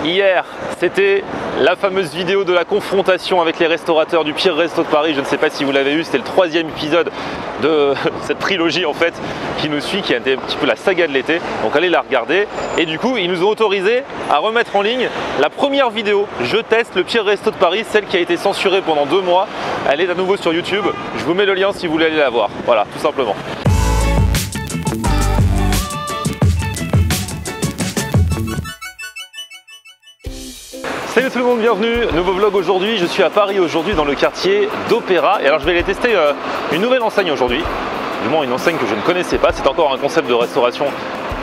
Hier, c'était la fameuse vidéo de la confrontation avec les restaurateurs du pire resto de Paris. Je ne sais pas si vous l'avez vu, c'était le 3e épisode de cette trilogie en fait qui nous suit, qui a été un petit peu la saga de l'été. Donc allez la regarder. Et du coup, ils nous ont autorisé à remettre en ligne la première vidéo. Je teste le pire resto de Paris, celle qui a été censurée pendant 2 mois. Elle est à nouveau sur YouTube. Je vous mets le lien si vous voulez aller la voir. Voilà, tout simplement. Salut tout le monde, bienvenue, nouveau vlog aujourd'hui. Je suis à Paris aujourd'hui dans le quartier d'Opéra. Et alors je vais aller tester une nouvelle enseigne aujourd'hui. Du moins une enseigne que je ne connaissais pas. C'est encore un concept de restauration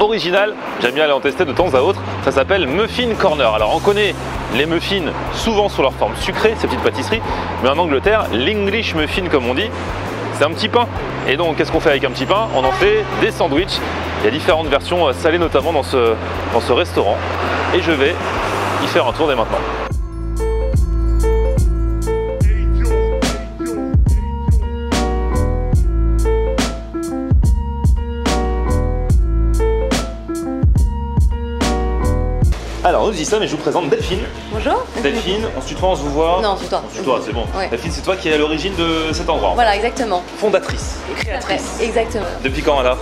original. J'aime bien aller en tester de temps à autre. Ça s'appelle Muffin Corner. Alors on connaît les muffins souvent sous leur forme sucrée, ces petites pâtisseries. Mais en Angleterre, l'English muffin comme on dit, c'est un petit pain. Et donc qu'est-ce qu'on fait avec un petit pain? On en fait des sandwichs. Il y a différentes versions salées notamment dans ce restaurant. Et je vais y faire un tour dès maintenant. Alors, on nous dit ça, mais je vous présente Delphine. Bonjour. Delphine, on se tutoie, on se vous voit? Non, on se tutoie. On se tutoie, c'est bon. Ouais. Delphine, c'est toi qui es à l'origine de cet endroit. Voilà, exactement. Fondatrice et créatrice. Exactement. Depuis quand alors?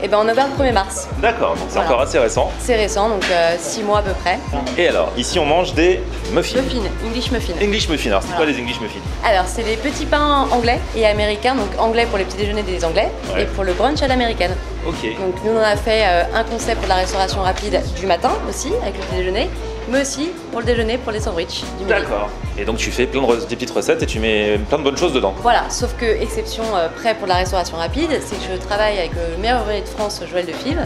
Eh ben, on a ouvert le 1er mars. D'accord, donc c'est Voilà. encore assez récent. C'est récent, donc 6 mois à peu près. Et alors, ici on mange des muffins. Muffins, English muffins. English muffins, alors c'est Voilà. quoi les English muffins? Alors, c'est les petits pains anglais et américains. Donc, anglais pour les petits déjeuners des anglais Ouais. et pour le brunch à l'américaine. Ok. Donc, nous, on a fait un concept pour la restauration rapide du matin aussi, avec le petit déjeuner, mais aussi pour le déjeuner, pour les sandwichs du midi. D'accord. Et donc tu fais plein de des petites recettes et tu mets plein de bonnes choses dedans. Voilà, sauf que, exception près pour la restauration rapide, c'est que je travaille avec le meilleur ouvrier de France, Joël de Fives,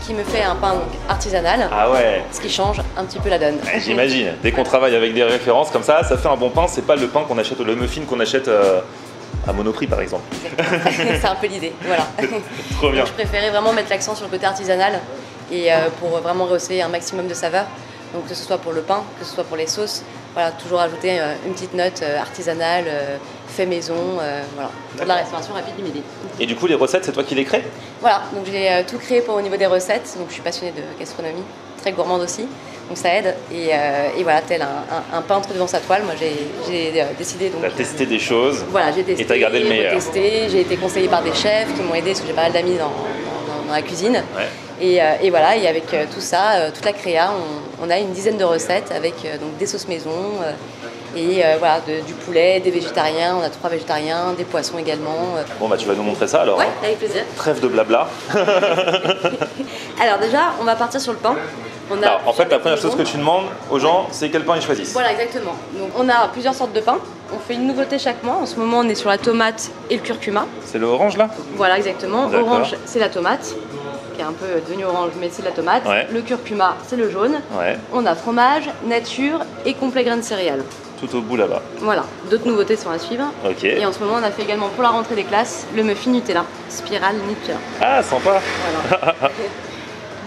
qui me fait un pain donc, artisanal, Ah ouais. ce qui change un petit peu la donne. Ouais, j'imagine. Dès qu'on travaille avec des références comme ça fait un bon pain. C'est pas le pain qu'on achète, le muffin qu'on achète à Monoprix par exemple. C'est un peu l'idée, voilà. Trop bien. Donc, je préférais vraiment mettre l'accent sur le côté artisanal et pour vraiment rehausser un maximum de saveur. Donc que ce soit pour le pain, que ce soit pour les sauces, voilà, toujours ajouter une petite note artisanale, fait maison, voilà, pour la restauration rapide du midi. Et du coup les recettes, c'est toi qui les crées? Voilà, donc j'ai tout créé au niveau des recettes, donc je suis passionnée de gastronomie, très gourmande aussi, donc ça aide. Et voilà, tel un peintre devant sa toile, moi j'ai décidé donc... Tu as testé des choses. Voilà, j'ai testé, et tu as gardé le meilleur. J'ai été conseillée par des chefs qui m'ont aidé parce que j'ai pas mal d'amis dans la cuisine. Ouais. Et voilà, et avec tout ça, toute la créa, on a une dizaine de recettes avec donc des sauces maison et voilà, du poulet, des végétariens, on a 3 végétariens, des poissons également. Bon bah tu vas nous montrer ça alors. Ouais, Hein. avec plaisir. Trêve de blabla. Alors déjà, on va partir sur le pain. On a Alors, en fait, la plusieurs première chose que tu demandes aux gens, c'est quel pain ils choisissent. Voilà, exactement. Donc on a plusieurs sortes de pain. On fait une nouveauté chaque mois. En ce moment, on est sur la tomate et le curcuma. C'est le orange là? Voilà, exactement. D'accord. Orange, c'est la tomate, qui est un peu devenue orange, mais c'est la tomate. Ouais. Le curcuma, c'est le jaune. Ouais. On a fromage, nature et complet grain de céréales. Tout au bout là-bas. Voilà, d'autres nouveautés sont à suivre. Ok. Et en ce moment, on a fait également pour la rentrée des classes le muffin Nutella, spirale Nutella. Ah, sympa. Voilà.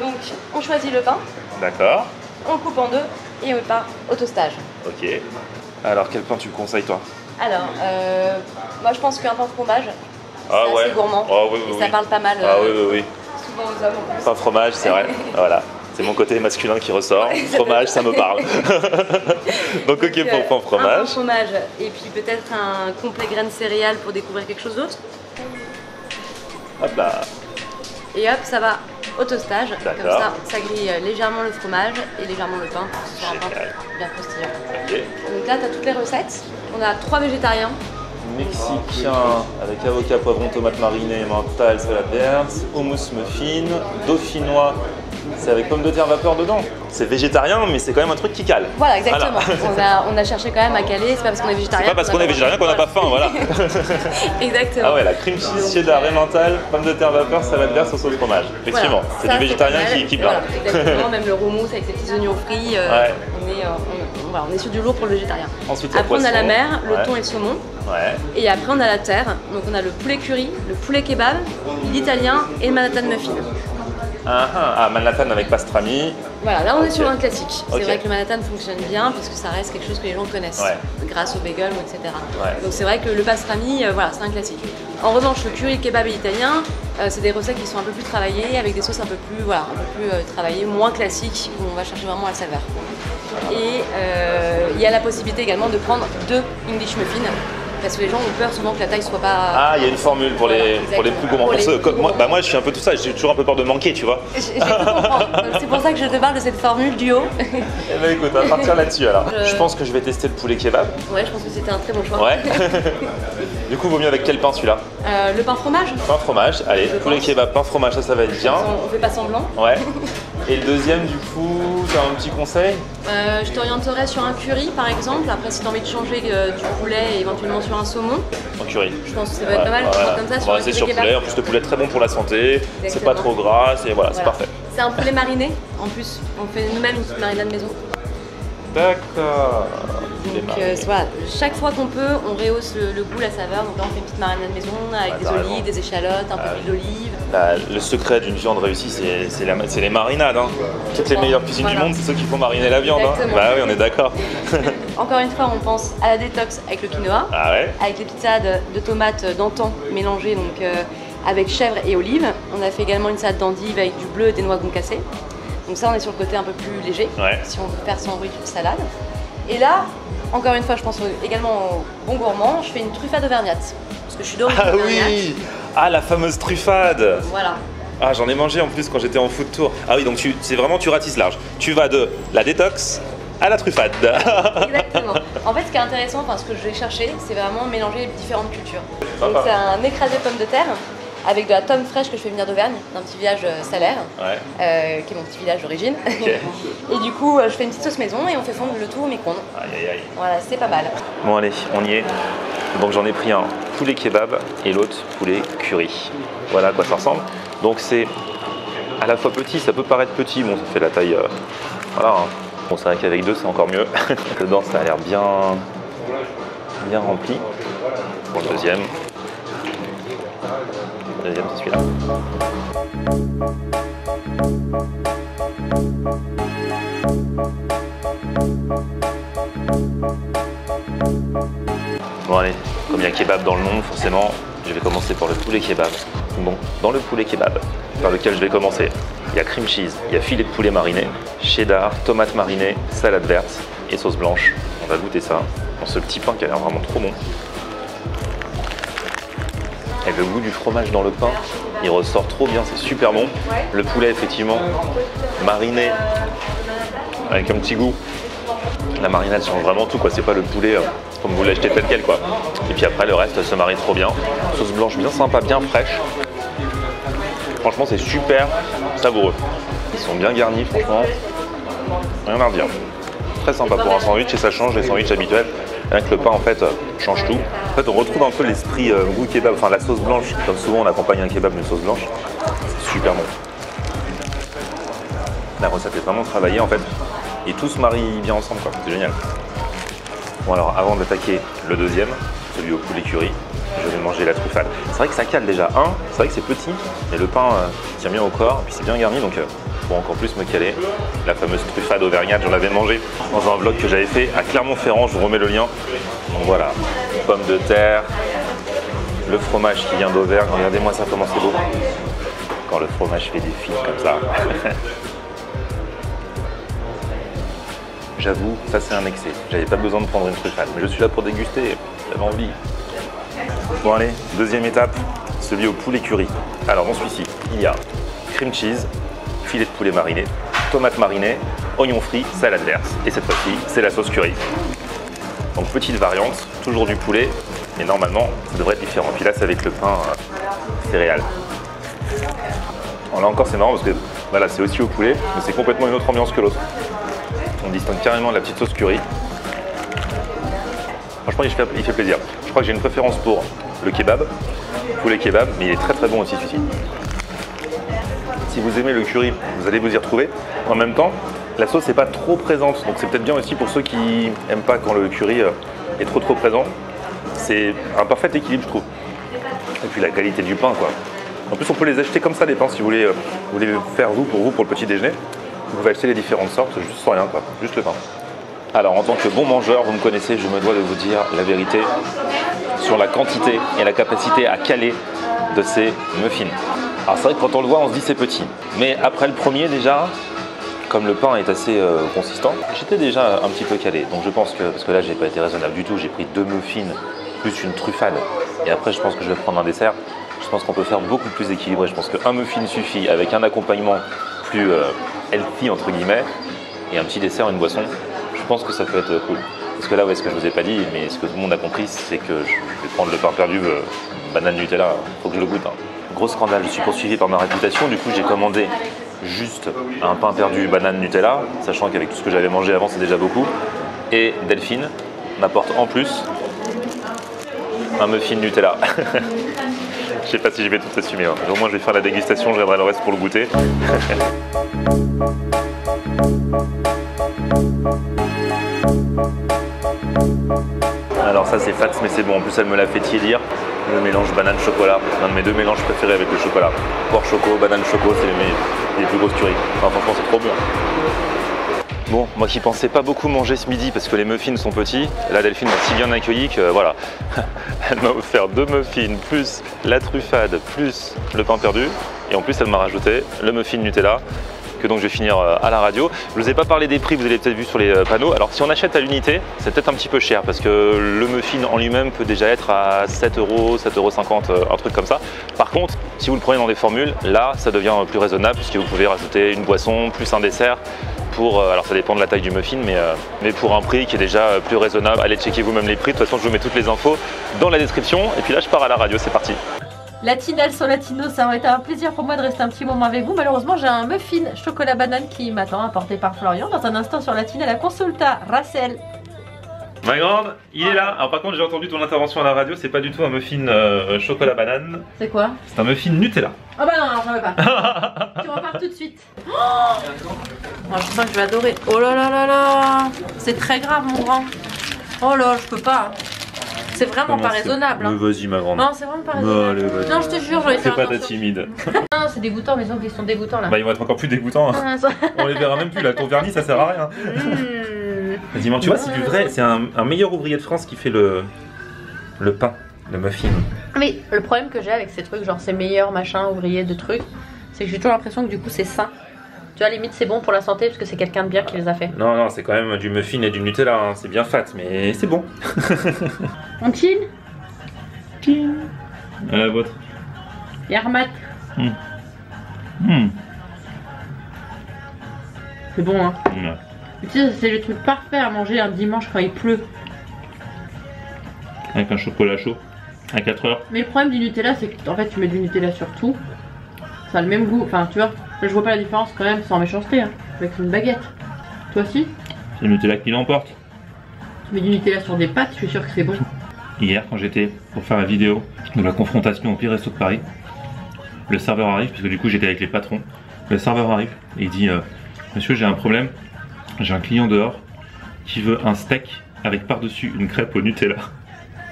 Donc, on choisit le pain, D'accord. on le coupe en 2 et on part au toastage. Ok. Alors, quel pain tu me conseilles toi? Alors, moi je pense qu'un pain fromage, c'est Ah ouais. assez gourmand. Ah oui, oui, et ça oui. parle pas mal Ah oui, oui, oui. souvent aux hommes en plus. Pain fromage, c'est vrai. Voilà. C'est mon côté masculin qui ressort. Ouais, Fromage, ça me parle. Donc, ok, pour pain Un pain fromage. fromage et puis peut-être un complet grain de céréales pour découvrir quelque chose d'autre. Hop là. Et hop, ça va au toastage. Comme D'accord. ça grille légèrement le fromage et légèrement le pain pour que ce soit un pain Génial. bien croustillant. Ok. Donc là, tu as toutes les recettes. On a 3 végétariens. Mexicain avec avocat, poivron, tomate marinée, mental, salade verte, hummus muffin, dauphinois, c'est avec pommes de terre vapeur dedans. C'est végétarien, mais c'est quand même un truc qui cale. Voilà, exactement. Voilà. On a cherché quand même à caler. C'est pas parce qu'on est végétarien. C'est pas parce qu'on est végétarien qu'on n'a pas faim, voilà. Exactement. Ah ouais, la cream cheese, cheddar, emmental, pommes de terre vapeur, salade verte, sauce au fromage. Effectivement, Voilà. c'est Ça, du végétarien pas mal. qui Voilà, blinde. exactement, même le roumousse avec ses petits oignons frits. Ouais. Voilà, on est sur du lourd pour le végétarien. Ensuite, il y a après, on a la poisson. mer, le Ouais. thon et le saumon. Ouais. Et après, on a la terre. Donc, on a le poulet curry, le poulet kebab, l'italien et le Manhattan muffin. Ah, Manhattan avec pastrami. Voilà, là on est Ok. sur un classique. C'est Ok. vrai que le Manhattan fonctionne bien puisque ça reste quelque chose que les gens connaissent Ouais. grâce au bagel, etc. Ouais. Donc c'est vrai que le pastrami, voilà, c'est un classique. En revanche, le curry, le kebab et l'italien, c'est des recettes qui sont un peu plus travaillées avec des sauces un peu plus, voilà, un peu plus travaillées, moins classiques où on va chercher vraiment la saveur. Et il y a la possibilité également de prendre 2 English muffins. Parce que les gens ont peur souvent que la taille soit pas... Ah, il y a une formule pour, voilà, pour les plus gourmands. Moi, je suis un peu tout ça, j'ai toujours un peu peur de manquer, tu vois. J'ai cru comprendre. C'est pour ça que je te parle de cette formule duo. Eh ben écoute, on va partir là-dessus alors. Je pense que je vais tester le poulet kebab. Ouais, je pense que c'était un très bon choix. Ouais. Du coup, vaut mieux avec quel pain celui-là? Le pain fromage. Pain fromage, allez, poulet kebab, pain fromage, ça va être bien. On fait pas semblant. Ouais. Et le deuxième, du coup, tu as un petit conseil? Je t'orienterais sur un curry par exemple. Après, si tu as envie de changer du poulet et éventuellement sur un saumon. En curry. Je pense que ça va être pas mal. Voilà. Comme ça, On va rester sur poulet. En plus, le poulet est très bon pour la santé. C'est pas trop gras. C'est voilà, c'est parfait. C'est un poulet mariné. En plus, on fait nous-mêmes une petite marinade maison. D'accord. Donc voilà, chaque fois qu'on peut, on rehausse le goût, la saveur. Donc là, on fait une petite marinade maison avec des olives, des échalotes, un peu d'huile d'olive. Le secret d'une viande réussie, c'est les marinades. Hein. Toutes les meilleures cuisines du monde, c'est ceux qui font mariner la viande. Hein. Bah oui, on est d'accord. Encore une fois, on pense à la détox avec le quinoa, avec les petites salades de tomates d'antan mélangées donc, avec chèvre et olive. On a fait également une salade d'endive avec du bleu et des noix concassées. Donc ça, on est sur le côté un peu plus léger, si on veut faire sans riz de salade. Et là, encore une fois, je pense également aux bons gourmands, je fais une truffade auvergnate. Parce que je suis d'origine auvergnate. Oui. Ah, la fameuse truffade. Voilà. Ah, j'en ai mangé en plus quand j'étais en food tour. Ah oui, donc c'est vraiment, tu ratisses large. Tu vas de la détox à la truffade. Exactement. En fait, ce qui est intéressant, ce que je vais chercher, c'est vraiment mélanger différentes cultures. Donc c'est un écrasé pomme de terre avec de la tome fraîche que je fais venir d'Auvergne, d'un petit village salaire, qui est mon petit village d'origine. Okay. Et du coup, je fais une petite sauce maison et on fait fondre le tout au micro-ondes. Aïe aïe aïe. Voilà, c'est pas mal. Bon allez, on y est. Donc j'en ai pris un poulet kebab et l'autre poulet curry. Voilà à quoi ça ressemble. Donc c'est à la fois petit, ça peut paraître petit, bon ça fait la taille, voilà. Hein. Bon c'est vrai qu'avec deux c'est encore mieux. Dedans ça a l'air bien rempli. Pour le deuxième. Le deuxième c'est celui-là. Bon allez, comme il y a kebab dans le nom, forcément, je vais commencer par le poulet kebab. Bon, dans le poulet kebab, par lequel je vais commencer, il y a cream cheese, il y a filet de poulet mariné, cheddar, tomate marinée, salade verte et sauce blanche. On va goûter ça dans ce petit pain qui a l'air vraiment trop bon. Et le goût du fromage dans le pain, il ressort trop bien, c'est super bon. Le poulet effectivement mariné avec un petit goût. La marinade change vraiment tout, quoi. C'est pas le poulet comme vous l'achetez tel quel, quoi. Et puis après le reste se marie trop bien. Sauce blanche bien sympa, bien fraîche. Franchement c'est super savoureux. Ils sont bien garnis, franchement. Rien à redire. Très sympa pour un sandwich et ça change les sandwichs habituels. Avec le pain en fait change tout. En fait on retrouve un peu l'esprit goût kebab, enfin la sauce blanche, comme souvent on accompagne un kebab d'une sauce blanche. C'est super bon. La recette est vraiment travaillée en fait. Et tout se marie bien ensemble, quoi. C'est génial. Bon alors avant d'attaquer le deuxième, celui au poulet curry, je vais manger la truffade. C'est vrai que ça cale déjà. C'est vrai que c'est petit, mais le pain tient bien au corps, et puis c'est bien garni, donc pour encore plus me caler, la fameuse truffade auvergnate, j'en avais mangé dans un vlog que j'avais fait à Clermont-Ferrand, je vous remets le lien. Donc voilà, pommes de terre, le fromage qui vient d'Auvergne, regardez-moi ça comment c'est beau. Quand le fromage fait des fils comme ça. J'avoue, ça c'est un excès. J'avais pas besoin de prendre une truffade, mais je suis là pour déguster, j'avais envie. Bon allez, deuxième étape, celui au poulet curry. Alors dans celui-ci, il y a cream cheese, filet de poulet mariné, tomate marinée, oignons frits, salade verte. Et cette fois-ci, c'est la sauce curry. Donc petite variante, toujours du poulet, mais normalement, ça devrait être différent. Puis là, c'est avec le pain céréales. Alors là encore, c'est marrant parce que voilà, c'est aussi au poulet, mais c'est complètement une autre ambiance que l'autre. On distingue carrément de la petite sauce curry. Franchement, il fait plaisir. Je crois que j'ai une préférence pour le kebab, poulet kebab, mais il est très très bon aussi celui-ci. Si vous aimez le curry, vous allez vous y retrouver. En même temps, la sauce n'est pas trop présente, donc c'est peut-être bien aussi pour ceux qui n'aiment pas quand le curry est trop présent. C'est un parfait équilibre, je trouve. Et puis la qualité du pain, quoi. En plus, on peut les acheter comme ça, les pains, si vous voulez faire pour le petit déjeuner. Vous pouvez acheter les différentes sortes, juste sans rien, quoi. Juste le pain. Alors, en tant que bon mangeur, vous me connaissez, je me dois de vous dire la vérité sur la quantité et la capacité à caler de ces muffins. Alors, c'est vrai que quand on le voit, on se dit c'est petit. Mais après le premier, déjà, comme le pain est assez consistant, j'étais déjà un petit peu calé. Donc je pense que, parce que là j'ai pas été raisonnable du tout, j'ai pris 2 muffins plus une truffade. Et après je pense que je vais prendre un dessert. Je pense qu'on peut faire beaucoup plus équilibré. Je pense qu'un muffin suffit avec un accompagnement plus healthy entre guillemets et un petit dessert, une boisson. Je pense que ça peut être cool. Parce que là, ouais, ce que je vous ai pas dit, mais ce que tout le monde a compris, c'est que je vais prendre le pain perdu, banane Nutella, faut que je le goûte. Hein. Gros scandale, je suis poursuivi par ma réputation, du coup j'ai commandé juste un pain perdu banane Nutella, sachant qu'avec tout ce que j'avais mangé avant c'est déjà beaucoup. Et Delphine m'apporte en plus un muffin Nutella. Je sais pas si je vais tout assumer, hein. Au moins je vais faire la dégustation, je viendrai le reste pour le goûter. Alors ça c'est fat mais c'est bon, en plus elle me l'a fait tiédir. Le mélange banane-chocolat, c'est un de mes 2 mélanges préférés avec le chocolat. Porc choco, banane choco, c'est les plus grosses tueries. Enfin, franchement c'est trop bon. Bon, moi qui pensais pas beaucoup manger ce midi parce que les muffins sont petits, là Delphine m'a si bien accueilli que voilà, elle m'a offert 2 muffins plus la truffade plus le pain perdu et en plus elle m'a rajouté le muffin Nutella que donc je vais finir à la radio. Je ne vous ai pas parlé des prix, vous avez peut-être vu sur les panneaux. Alors si on achète à l'unité, c'est peut-être un petit peu cher parce que le muffin en lui-même peut déjà être à 7 €, 7,50 €, un truc comme ça. Par contre, si vous le prenez dans des formules, là ça devient plus raisonnable puisque vous pouvez rajouter une boisson plus un dessert. Alors ça dépend de la taille du muffin, mais pour un prix qui est déjà plus raisonnable, allez checker vous-même les prix. De toute façon, je vous mets toutes les infos dans la description. Et puis là, je pars à la radio, c'est parti. Latinal sur Latino, ça aurait été un plaisir pour moi de rester un petit moment avec vous. Malheureusement, j'ai un muffin chocolat banane qui m'attend, apporté par Florian. Dans un instant sur Latinal, la consulta, Racel. Ma grande, il est là. Alors par contre, j'ai entendu ton intervention à la radio, c'est pas du tout un muffin chocolat banane. C'est quoi? C'est un muffin Nutella. Ah bah non, j'en veux pas. Tu repars tout de suite. Oh, moi, je sens que je vais adorer. Oh là là là là. C'est très grave, mon grand. Oh là, je peux pas. C'est vraiment pas raisonnable. Hein. Vas-y, ma grande. Non, c'est vraiment pas raisonnable. Allez, non, je te jure, je vais faire. Fais pas ta timide. Non, c'est dégoûtant, mais ils sont dégoûtants là. Bah, ils vont être encore plus dégoûtants. Hein. On les verra même plus là. Ton vernis, ça sert à rien. Vas-y, tu vois, c'est du vrai. C'est un meilleur ouvrier de France qui fait le pain, le muffin. Mais le problème que j'ai avec ces trucs, genre ces meilleurs machins ouvriers de trucs, c'est que j'ai toujours l'impression que du coup c'est sain. Tu vois, limite c'est bon pour la santé parce que c'est quelqu'un de bien qui les a fait. Non, non, c'est quand même du muffin et du Nutella. Hein. C'est bien fat, mais c'est bon. On chill? Chill. À la vôtre. Yarmat. C'est bon, hein. Ouais. Tu sais, c'est le truc parfait à manger un dimanche quand il pleut. Avec un chocolat chaud, à 4 heures. Mais le problème du Nutella, c'est que en fait tu mets du Nutella sur tout. Ça a le même goût, enfin tu vois, là, je vois pas la différence quand même sans méchanceté, hein, avec une baguette. Toi aussi? C'est le Nutella qui l'emporte. Tu mets du Nutella sur des pâtes, je suis sûr que c'est bon. Hier, quand j'étais pour faire la vidéo de la confrontation au pire resto de Paris, le serveur arrive, parce que du coup j'étais avec les patrons. Le serveur arrive et il dit monsieur, j'ai un problème, j'ai un client dehors qui veut un steak avec par-dessus une crêpe au Nutella.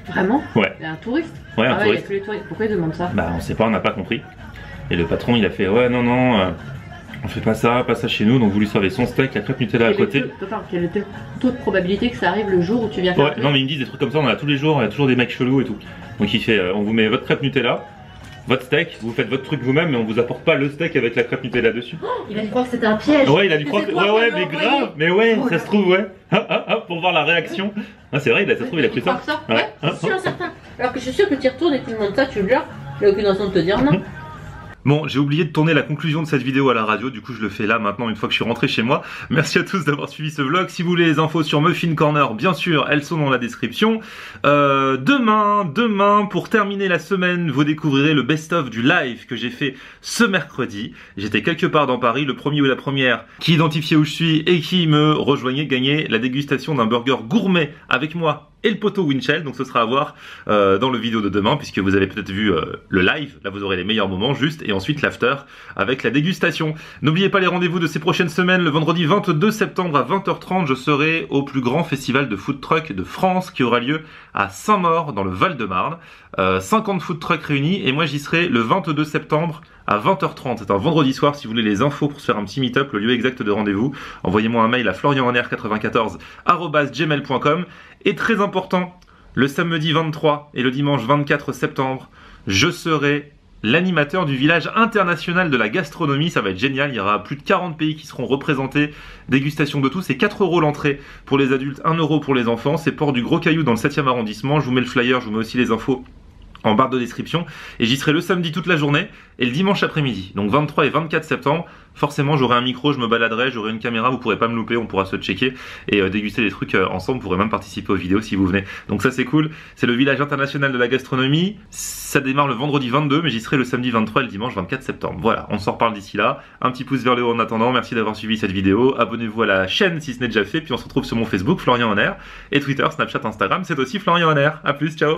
Vraiment? Ouais. Il y a un touriste? Ouais, un touriste. touriste. Il y a tous les touristes. Pourquoi ils demandent ça? Bah on sait pas, on n'a pas compris. Et le patron il a fait ouais non non, on fait pas ça chez nous, donc vous lui servez son steak, la crêpe Nutella à côté. Quel est le taux de probabilité que ça arrive le jour où tu viens faire? Ouais, non mais ils me disent des trucs comme ça, on en a tous les jours, il y a toujours des mecs chelous et tout. Donc il fait on vous met votre crêpe Nutella, votre steak, vous faites votre truc vous-même mais on vous apporte pas le steak avec la crêpe Nutella dessus. Oh, il a dû croire que c'était un piège. Ouais, il a dû croire que... Ouais, mais grave. Mais ouais, ça se trouve, ouais. Pour voir la réaction. Ah, c'est vrai, ça se trouve, il a pris ça. Ouais, c'est sûr, certain. Alors que je suis sûr que tu y retournes et que tu demandes ça, tu l'as. Il n'y a aucune raison de te dire non. Bon, j'ai oublié de tourner la conclusion de cette vidéo à la radio, du coup je le fais là maintenant une fois que je suis rentré chez moi. Merci à tous d'avoir suivi ce vlog. Si vous voulez les infos sur Muffin Corner, bien sûr, elles sont dans la description. Demain, pour terminer la semaine, vous découvrirez le best-of du live que j'ai fait ce mercredi. J'étais quelque part dans Paris, le premier ou la première qui identifiait où je suis et qui me rejoignait gagnait la dégustation d'un burger gourmet avec moi et le poteau Winchell, donc ce sera à voir dans le vidéo de demain, puisque vous avez peut-être vu le live, là vous aurez les meilleurs moments juste, et ensuite l'after avec la dégustation. N'oubliez pas les rendez-vous de ces prochaines semaines. Le vendredi 22 septembre à 20h30, je serai au plus grand festival de food truck de France qui aura lieu à Saint-Maur dans le Val-de-Marne. 50 food trucks réunis, et moi j'y serai le 22 septembre à 20h30. C'est un vendredi soir. Si vous voulez les infos pour se faire un petit meet-up, le lieu exact de rendez-vous, envoyez-moi un mail à florianr94@gmail.com. Et très important, le samedi 23 et le dimanche 24 septembre, je serai l'animateur du village international de la gastronomie. Ça va être génial, il y aura plus de 40 pays qui seront représentés, dégustation de tout. C'est 4 € l'entrée pour les adultes, 1 € pour les enfants. C'est Port du Gros Caillou dans le 7e arrondissement. Je vous mets le flyer, je vous mets aussi les infos en barre de description, et j'y serai le samedi toute la journée et le dimanche après-midi, donc 23 et 24 septembre. Forcément j'aurai un micro, je me baladerai, j'aurai une caméra, vous pourrez pas me louper, on pourra se checker et déguster des trucs ensemble, vous pourrez même participer aux vidéos si vous venez, donc ça c'est cool. C'est le village international de la gastronomie, ça démarre le vendredi 22, mais j'y serai le samedi 23 et le dimanche 24 septembre. Voilà, on s'en reparle d'ici là, un petit pouce vers le haut en attendant, merci d'avoir suivi cette vidéo, abonnez-vous à la chaîne si ce n'est déjà fait, puis on se retrouve sur mon Facebook Florian Honner, et Twitter, Snapchat, Instagram, c'est aussi Florian Honner. A plus, ciao.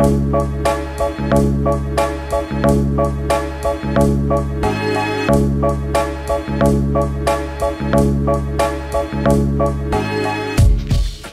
Thank you.